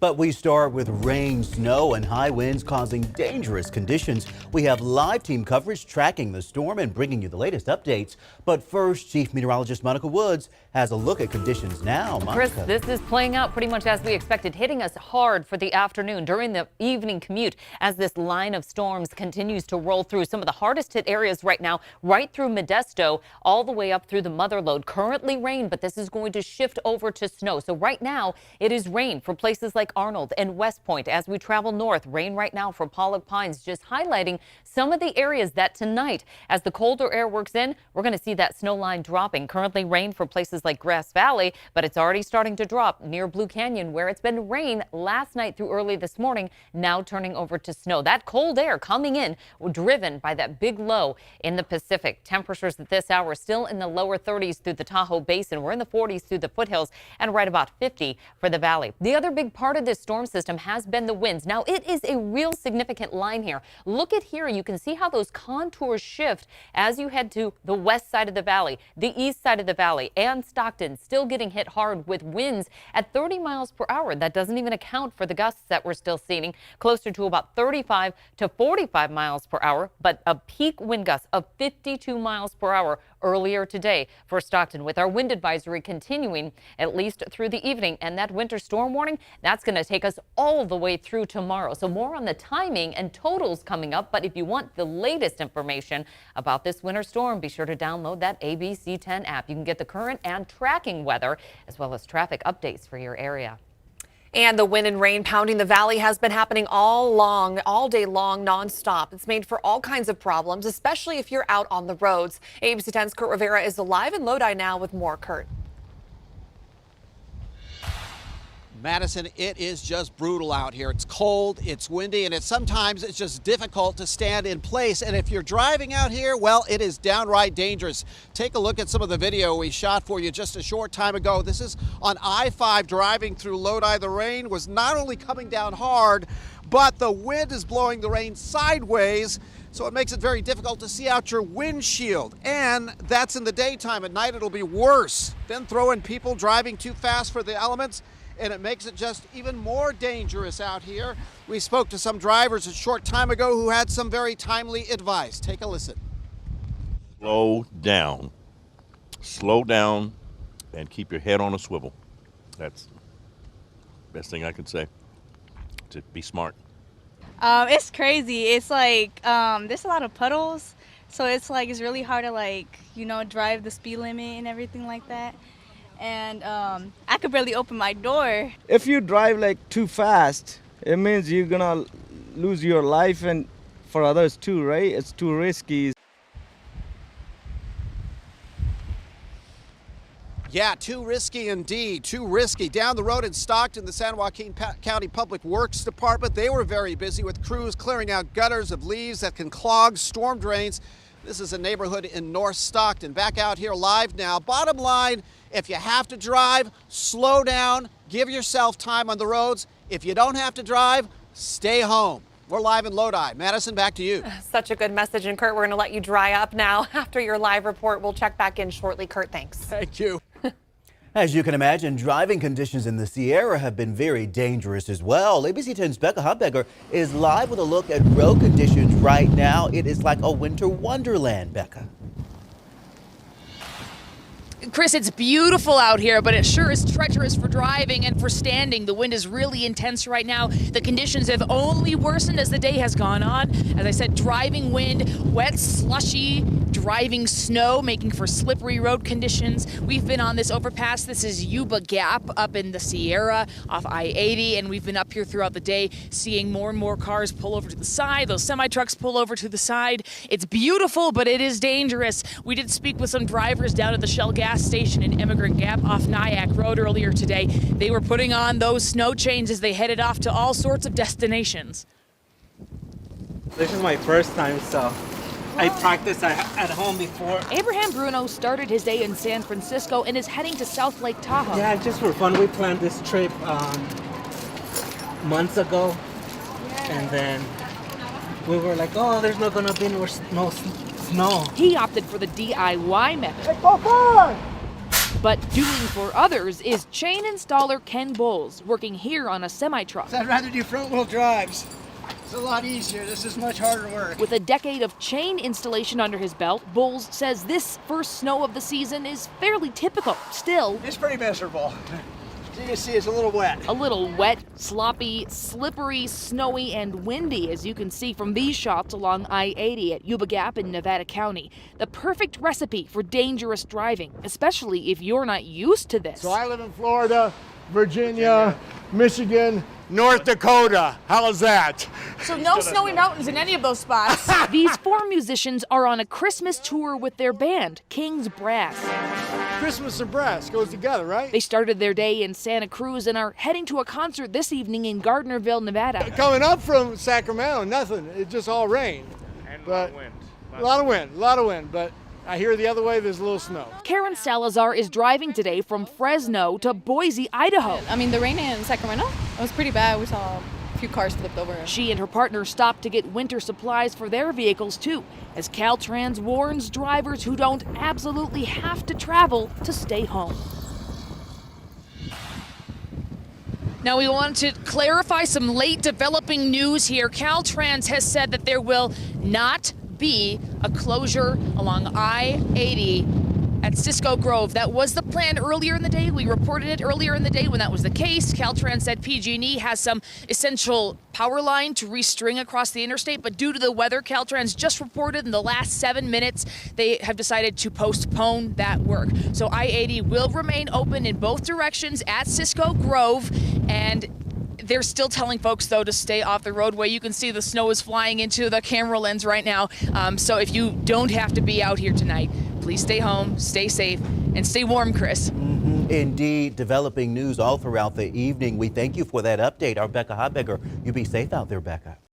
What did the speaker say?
But we start with rain, snow, and high winds causing dangerous conditions. We have live team coverage tracking the storm and bringing you the latest updates. But first, Chief Meteorologist Monica Woods has a look at conditions now. Chris, Monica. this is playing out pretty much as we expected, hitting us hard for the afternoon during the evening commute as this line of storms continues to roll through some of the hardest hit areas right now, right through Modesto, all the way up through the Mother Lode. Currently rain, but this is going to shift over to snow. So right now it is rain for places like Arnold and West Point. As we travel north, rain right now for Pollock Pines, just highlighting some of the areas that tonight, as the colder air works in, we're going to see that snow line dropping. Currently rain for places like Grass Valley, but it's already starting to drop near Blue Canyon, where it's been rain last night through early this morning, now turning over to snow. That cold air coming in, driven by that big low in the Pacific. Temperatures at this hour still in the lower 30s through the Tahoe Basin. We're in the 40s through the foothills and right about 50 for the valley. The other big part of this storm system has been the winds. Now it is a real significant line here. Look at here. You can see how those contours shift as you head to the west side of the valley, the east side of the valley, and Stockton still getting hit hard with winds at 30 miles per hour. That doesn't even account for the gusts that we're still seeing, closer to about 35 to 45 miles per hour, but a peak wind gust of 52 miles per hour earlier today for Stockton, with our wind advisory continuing at least through the evening. And that winter storm warning, that's going to take us all the way through tomorrow. So more on the timing and totals coming up. But if you want the latest information about this winter storm, be sure to download that ABC 10 app. You can get the current and tracking weather as well as traffic updates for your area. And the wind and rain pounding the valley has been happening all day long, nonstop. It's made for all kinds of problems, especially if you're out on the roads. ABC 10's Kurt Rivera is live in Lodi now with more. Kurt. Madison, it is just brutal out here. It's cold, it's windy, and sometimes it's just difficult to stand in place. And if you're driving out here, well, it is downright dangerous. Take a look at some of the video we shot for you just a short time ago. This is on I-5 driving through Lodi. The rain was not only coming down hard, but the wind is blowing the rain sideways, so it makes it very difficult to see out your windshield. And that's in the daytime. At night, it'll be worse. Then throw in people driving too fast for the elements, and it makes it just even more dangerous out here. We spoke to some drivers a short time ago who had some very timely advice. Take a listen. Slow down, and keep your head on a swivel. That's the best thing I can say, to be smart. It's crazy. It's like there's a lot of puddles, so it's really hard to drive the speed limit and everything like that. And I could barely open my door. If you drive too fast, it means you're gonna lose your life, and for others too, right? It's too risky. Yeah, too risky indeed, too risky. Down the road in Stockton, the San Joaquin County Public Works Department, they were very busy with crews clearing out gutters of leaves that can clog storm drains. This is a neighborhood in North Stockton. Back out here live now. Bottom line, if you have to drive, slow down, give yourself time on the roads. If you don't have to drive, stay home. We're live in Lodi. Madison, back to you. Such a good message. And Kurt, we're going to let you dry up now after your live report. We'll check back in shortly. Kurt, thanks. Thank you. As you can imagine, driving conditions in the Sierra have been very dangerous as well. ABC 10's Becca Habegger is live with a look at road conditions right now. It is like a winter wonderland, Becca. Chris, it's beautiful out here, but it sure is treacherous for driving and for standing. The wind is really intense right now. The conditions have only worsened as the day has gone on. As I said, driving wind, wet, slushy, driving snow, making for slippery road conditions. We've been on this overpass. This is Yuba Gap up in the Sierra off I-80, and we've been up here throughout the day seeing more and more cars pull over to the side. Those semi-trucks pull over to the side. It's beautiful, but it is dangerous. We did speak with some drivers down at the Shell gas station in Immigrant Gap off Nyack Road earlier today. They were putting on those snow chains as they headed off to all sorts of destinations. This is my first time, so I practiced at home before. Abraham Bruno started his day in San Francisco and is heading to South Lake Tahoe. Yeah, just for fun. We planned this trip months ago, and then we were like, oh, there's not gonna be no snow. He opted for the DIY method. Hey, go forward! But doing for others is chain installer Ken Bowles, working here on a semi-truck. I'd rather do front-wheel drives. It's a lot easier. This is much harder work. With a decade of chain installation under his belt, Bowles says this first snow of the season is fairly typical. Still, It's pretty miserable. As you can see, it's a little wet. a little wet, sloppy, slippery, snowy, and windy, as you can see from these shots along I-80 at Yuba Gap in Nevada County. The perfect recipe for dangerous driving, especially if you're not used to this. So I live in Florida, Virginia, Michigan, North Dakota. How's that? So no snowy mountains in any of those spots. These four musicians are on a Christmas tour with their band, King's Brass. Christmas and brass goes together, right? They started their day in Santa Cruz and are heading to a concert this evening in Gardnerville, Nevada. Coming up from Sacramento, nothing. It just all rained. And a lot of wind. A lot of wind, but I hear the other way there's a little snow. Karen Salazar is driving today from Fresno to Boise, Idaho. I mean, the rain in Sacramento, it was pretty bad. We saw a few cars flipped over. She and her partner stopped to get winter supplies for their vehicles too, as Caltrans warns drivers who don't absolutely have to travel to stay home. Now we want to clarify some late developing news here. Caltrans has said that there will not be a closure along I-80 at Cisco Grove. That was the plan earlier in the day. We reported it earlier in the day when that was the case. Caltrans said PG&E has some essential power line to restring across the interstate, but due to the weather, Caltrans just reported in the last 7 minutes they have decided to postpone that work. So I-80 will remain open in both directions at Cisco Grove, and they're still telling folks, though, to stay off the roadway. You can see the snow is flying into the camera lens right now. So if you don't have to be out here tonight, please stay home, stay safe, and stay warm, Chris. Indeed, developing news all throughout the evening. We thank you for that update. Our Becca Habegger, you be safe out there, Becca.